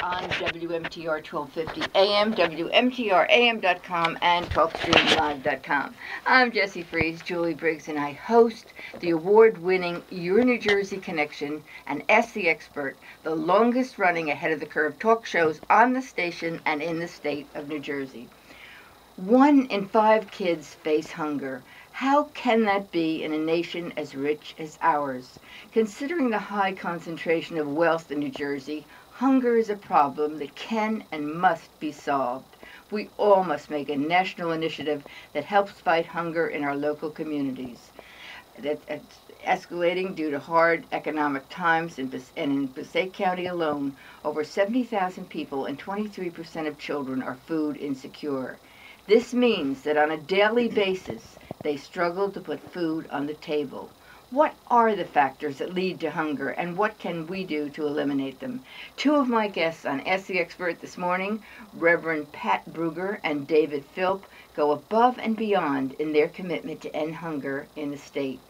on WMTR 1250 AM, WMTR-AM.com, and TalkStreamLive.com. I'm Jessie Freeze, Julie Briggs, and I host the award-winning Your New Jersey Connection and Ask the Expert, the longest-running ahead of the curve talk shows on the station and in the state of New Jersey. 1 in 5 kids face hunger. How can that be in a nation as rich as ours? Considering the high concentration of wealth in New Jersey, hunger is a problem that can and must be solved. We all must make a national initiative that helps fight hunger in our local communities. It's escalating due to hard economic times, and in Passaic County alone, over 70,000 people and 23% of children are food insecure. This means that on a daily basis, they struggle to put food on the table. What are the factors that lead to hunger, and what can we do to eliminate them? 2 of my guests on Ask the Expert this morning, Reverend Pat Bruger and David Philp, go above and beyond in their commitment to end hunger in the state.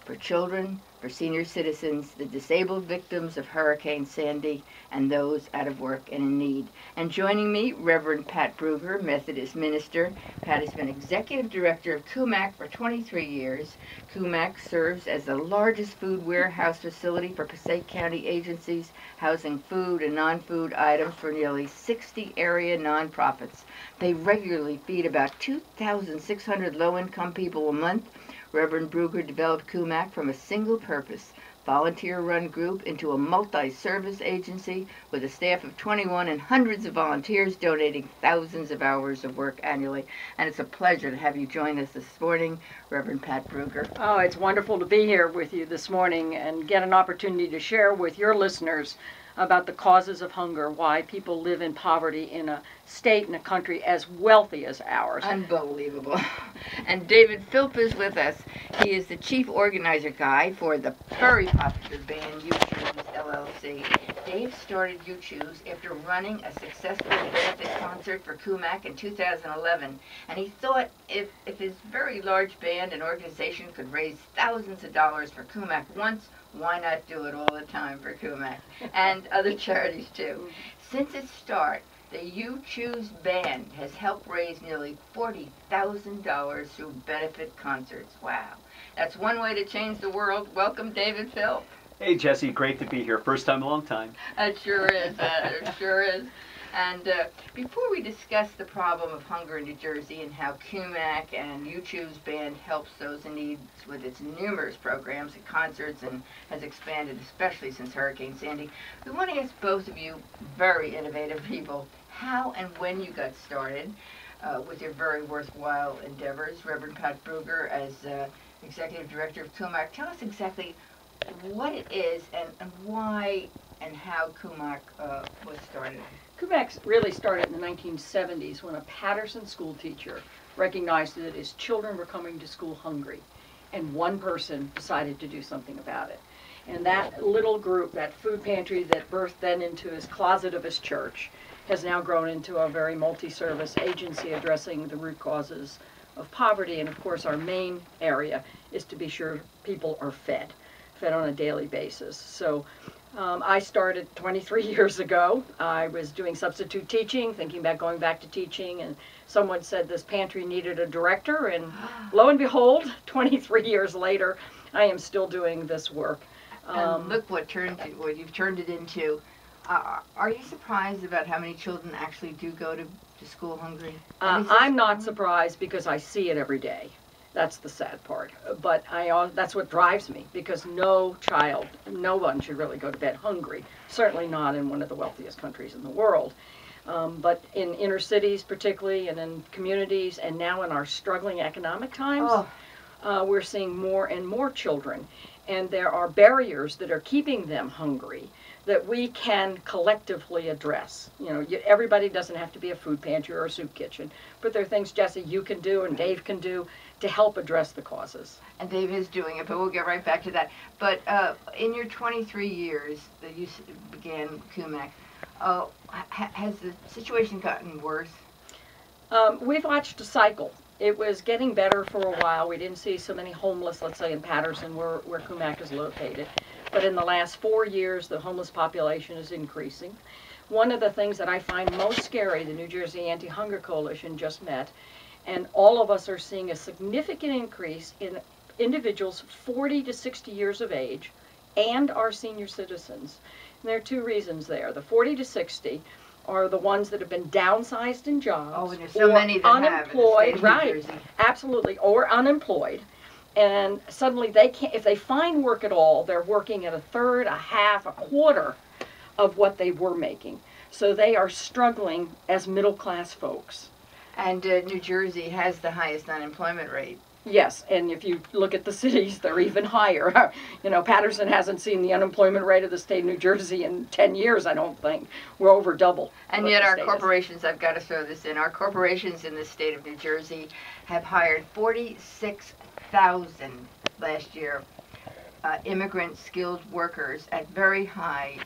For children, for senior citizens, the disabled victims of Hurricane Sandy, and those out of work and in need. And joining me, Reverend Pat Bruger, Methodist minister. Pat has been Executive Director of CUMAC for 23 years. CUMAC serves as the largest food warehouse facility for Passaic County agencies, housing food and non-food items for nearly 60 area nonprofits. They regularly feed about 2,600 low-income people a month. Reverend Bruger developed CUMAC from a single-purpose, volunteer-run group into a multi-service agency with a staff of 21 and hundreds of volunteers donating thousands of hours of work annually. And it's a pleasure to have you join us this morning, Reverend Pat Bruger. Oh, it's wonderful to be here with you this morning and get an opportunity to share with your listeners about the causes of hunger, why people live in poverty in a state and a country as wealthy as ours. Unbelievable. And David Philp is with us. He is the Chief Organizer Guy for the very popular band YouChoose LLC. Dave started YouChoose after running a successful benefit concert for CUMAC in 2011, and he thought if his very large band and organization could raise thousands of dollars for CUMAC once, why not do it all the time for CUMAC and other charities too? Since its start, the YouChoose band has helped raise nearly $40,000 through benefit concerts. Wow. That's one way to change the world. Welcome, David Philp. Hey, Jessie. Great to be here. First time, long time. It sure is. It sure is. And before we discuss the problem of hunger in New Jersey and how CUMAC and YouChoose Band helps those in need with its numerous programs and concerts and has expanded especially since Hurricane Sandy, we want to ask both of you, very innovative people, how and when you got started with your very worthwhile endeavors. Reverend Pat Bruger, as Executive Director of CUMAC, tell us exactly what it is and why and how CUMAC was started. CUMAC really started in the 1970s when a Patterson school teacher recognized that his children were coming to school hungry, and one person decided to do something about it. And that little group, that food pantry that birthed then into his closet of his church, has now grown into a very multi-service agency addressing the root causes of poverty. And of course our main area is to be sure people are fed on a daily basis. So I started 23 years ago. I was doing substitute teaching, thinking about going back to teaching, and someone said this pantry needed a director, and lo and behold, 23 years later, I am still doing this work. And look what you've turned it into. Are you surprised about how many children actually do go to school hungry? I'm not surprised because I see it every day. That's the sad part. But that's what drives me, because no one should really go to bed hungry, certainly not in one of the wealthiest countries in the world. But in inner cities particularly, and in communities, and now in our struggling economic times, we're seeing more and more children. And there are barriers that are keeping them hungry that we can collectively address. You know, everybody doesn't have to be a food pantry or a soup kitchen, but there are things, Jessie, you can do and Dave can do to help address the causes. And Dave is doing it, but we'll get right back to that. But in your 23 years that you began CUMAC, has the situation gotten worse? We've watched a cycle. It was getting better for a while. We didn't see so many homeless, let's say in Patterson, where CUMAC is located. But in the last 4 years, the homeless population is increasing. One of the things that I find most scary, the New Jersey Anti-Hunger Coalition just met, and all of us are seeing a significant increase in individuals 40 to 60 years of age and our senior citizens. And there are two reasons there. The 40 to 60 are the ones that have been downsized in jobs. Oh, and there's so many that unemployed, have right? in the state of New Jersey. Absolutely, or unemployed. And suddenly they can't, if they find work at all, they're working at a third, a half, a quarter of what they were making. So they are struggling as middle class folks. And New Jersey has the highest unemployment rate. Yes, and if you look at the cities, they're even higher. You know, Patterson hasn't seen the unemployment rate of the state of New Jersey in 10 years, I don't think. We're over double. And yet our corporations, I've got to throw this in, our corporations in the state of New Jersey have hired 46,000 last year immigrant skilled workers at very high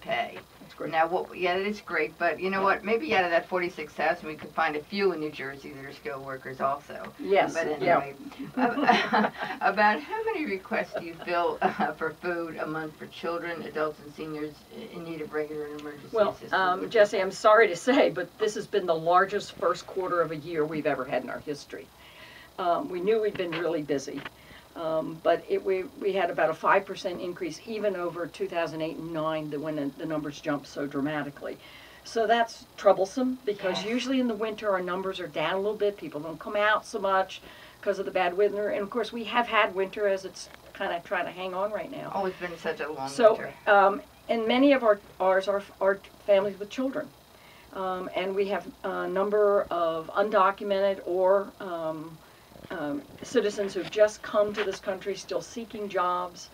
pay. That's great. Now, yeah, it is great, but you know what? Maybe out of that 46,000, we could find a few in New Jersey that are skilled workers also. Yes. But anyway, about how many requests do you fill for food a month for children, adults, and seniors in need of regular and emergency assistance? Well, Jessie, I'm sorry to say, but this has been the largest first quarter of a year we've ever had in our history. We knew we'd been really busy. But we had about a 5% increase even over 2008 and 9 when the numbers jumped so dramatically. So that's troublesome because usually in the winter our numbers are down a little bit. People don't come out so much because of the bad weather. And of course we have had winter as it's kind of trying to hang on right now. Oh, it's been such a long winter. So, and many of ours are families with children. And we have a number of undocumented or citizens who've just come to this country still seeking jobs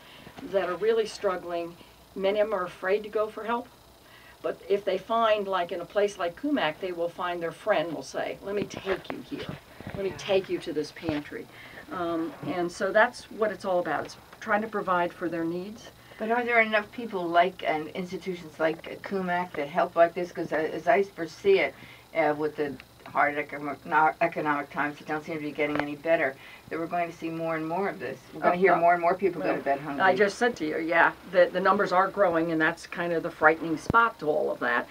that are really struggling. Many of them are afraid to go for help, but if they find, like in a place like CUMAC, they will find their friend will say, let me take you here, let me take you to this pantry. And so that's what it's all about. It's trying to provide for their needs. But are there enough people like and institutions like CUMAC that help like this? Because as I foresee it, with the hard economic times that don't seem to be getting any better, that we're going to see more and more of this. We're going to hear more and more people go to bed hungry. I just said to you, yeah, the numbers are growing, and that's kind of the frightening spot to all of that.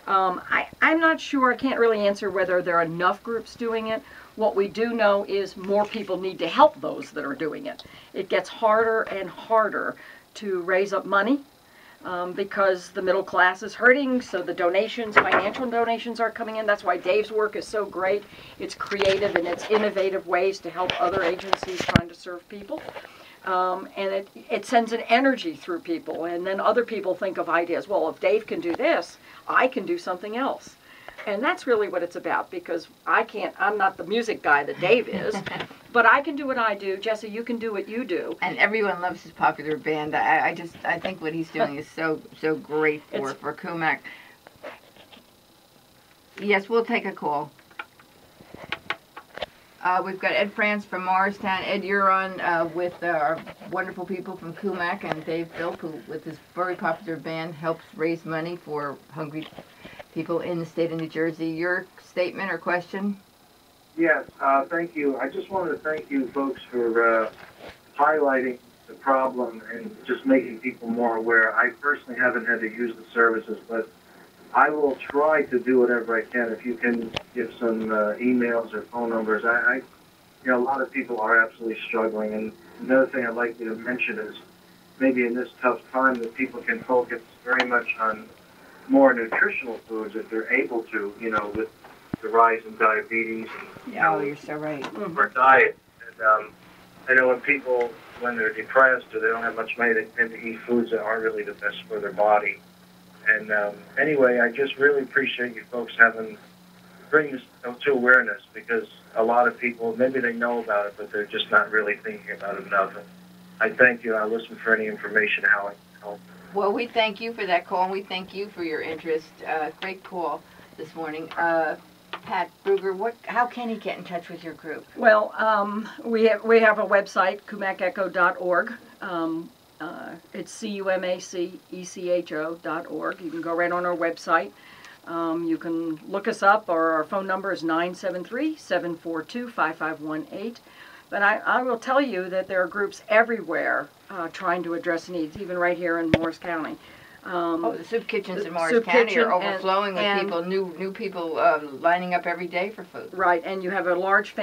I'm not sure, I can't really answer whether there are enough groups doing it. What we do know is more people need to help those that are doing it. It gets harder and harder to raise up money. Because the middle class is hurting, so the donations, financial donations are coming in. That's why Dave's work is so great. It's creative and it's innovative ways to help other agencies trying to serve people. And it sends an energy through people, and then other people think of ideas. Well, if Dave can do this, I can do something else. And that's really what it's about, because I'm not the music guy that Dave is, but I can do what I do. Jessie, you can do what you do. And everyone loves his popular band. I think what he's doing is so great for CUMAC. Yes, we'll take a call. We've got Ed France from Morristown. Ed, you're on with our wonderful people from CUMAC, and Dave Philp, who with his very popular band helps raise money for hungry people in the state of New Jersey. Your statement or question? Yes, thank you. I just wanted to thank you folks for highlighting the problem and just making people more aware. I personally haven't had to use the services, but I will try to do whatever I can. If you can give some emails or phone numbers, a lot of people are absolutely struggling. And another thing I'd like you to mention is maybe in this tough time that people can focus very much on more nutritional foods if they're able to, with the rise in diabetes. And, you're so right. For diet. And I know when they're depressed or they don't have much money, they tend to eat foods that aren't really the best for their body. And anyway, I just really appreciate you folks bringing this to awareness, because a lot of people, maybe they know about it, but they're just not really thinking about it enough. And I thank you. I listen for any information how I can help. Well, we thank you for that call, and we thank you for your interest. Great call this morning. Pat Bruger, how can he get in touch with your group? Well, we have a website, CUMACecho.org. It's CUMACECHO.org. You can go right on our website. You can look us up, or our phone number is 973-742-5518. But I will tell you that there are groups everywhere trying to address needs, even right here in Morris County. The soup kitchens in Morris soup County kitchen are overflowing with and- people, new people lining up every day for food. Right, and you have a large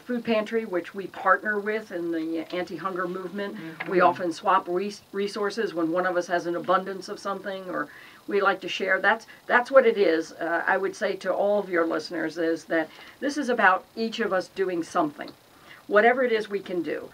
food pantry, which we partner with in the anti-hunger movement. We often swap resources when one of us has an abundance of something, or we like to share. That's what it is. I would say to all of your listeners is that this is about each of us doing something, whatever it is we can do.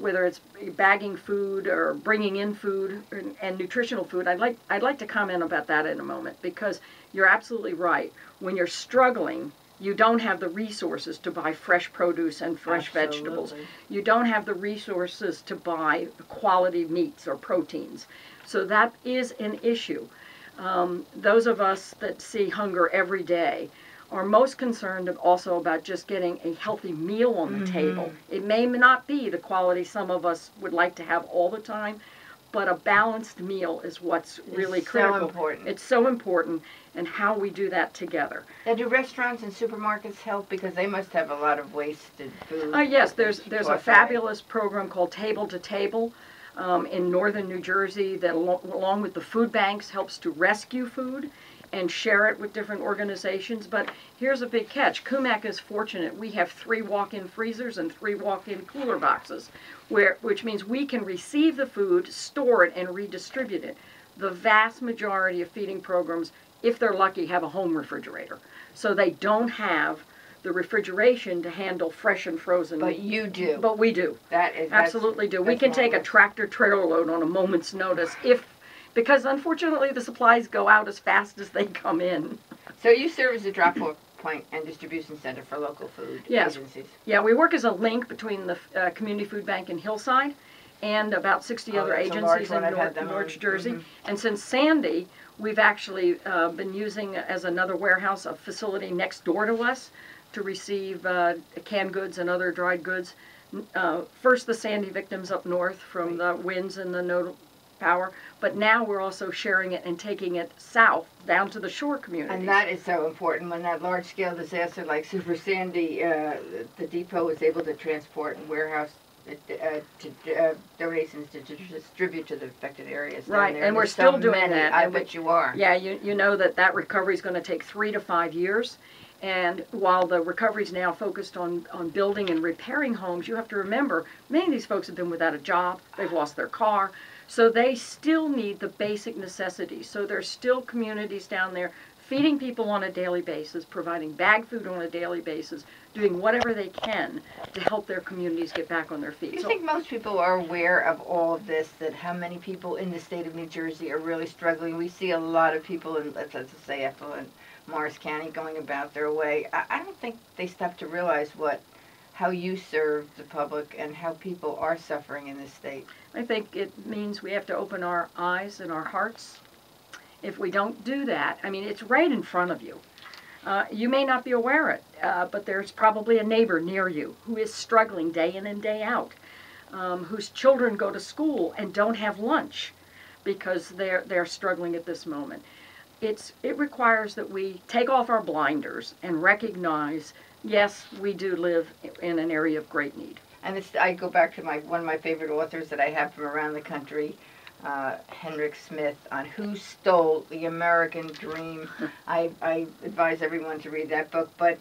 Whether it's bagging food or bringing in food and nutritional food. I'd like to comment about that in a moment, because you're absolutely right. When you're struggling, you don't have the resources to buy fresh produce and fresh vegetables. You don't have the resources to buy quality meats or proteins. So that is an issue. Those of us that see hunger every day are most concerned also about just getting a healthy meal on the table. It may not be the quality some of us would like to have all the time, but a balanced meal is what's really critical. So important. It's so important, and how we do that together. Now, do restaurants and supermarkets help? Because they must have a lot of wasted food. Yes, there's a tossed away. fabulous program called Table to Table in northern New Jersey that, along with the food banks, helps to rescue food and share it with different organizations. But here's a big catch. CUMAC is fortunate. We have 3 walk-in freezers and 3 walk-in cooler boxes, which means we can receive the food, store it, and redistribute it. The vast majority of feeding programs, if they're lucky, have a home refrigerator. So they don't have the refrigeration to handle fresh and frozen. But you do. But we do. Absolutely do. We can take a tractor trailer load on a moment's notice because unfortunately the supplies go out as fast as they come in. So you serve as a drop-off point and distribution center for local food agencies. Yeah, we work as a link between the Community Food Bank in Hillside and about 60 other agencies in North Jersey. And since Sandy, we've actually been using as another warehouse a facility next door to us to receive canned goods and other dried goods. First the Sandy victims up north from the winds and the no power, but now we're also sharing it and taking it south down to the shore communities. And that is so important. When that large-scale disaster like Super Sandy, the depot was able to transport and warehouse donations to distribute to the affected areas. Right, down there. and we're there's still so doing many. that. I bet you are. Yeah, you know that recovery is going to take 3 to 5 years. And while the recovery is now focused on building and repairing homes, you have to remember, many of these folks have been without a job, they've lost their car, so they still need the basic necessities. So there's still communities down there feeding people on a daily basis, providing bag food on a daily basis, doing whatever they can to help their communities get back on their feet. Do you think most people are aware of all of this, that how many people in the state of New Jersey are really struggling? We see a lot of people in, let's say, affluent Morris County going about their way. I don't think they stop to realize how you serve the public and how people are suffering in this state. I think it means we have to open our eyes and our hearts. If we don't do that, I mean, it's right in front of you. You may not be aware of it, but there's probably a neighbor near you who is struggling day in and day out, whose children go to school and don't have lunch because they're struggling at this moment. It requires that we take off our blinders and recognize, yes, we do live in an area of great need. And I go back to one of my favorite authors that I have from around the country, Henrik Smith, on Who Stole the American Dream. I advise everyone to read that book. But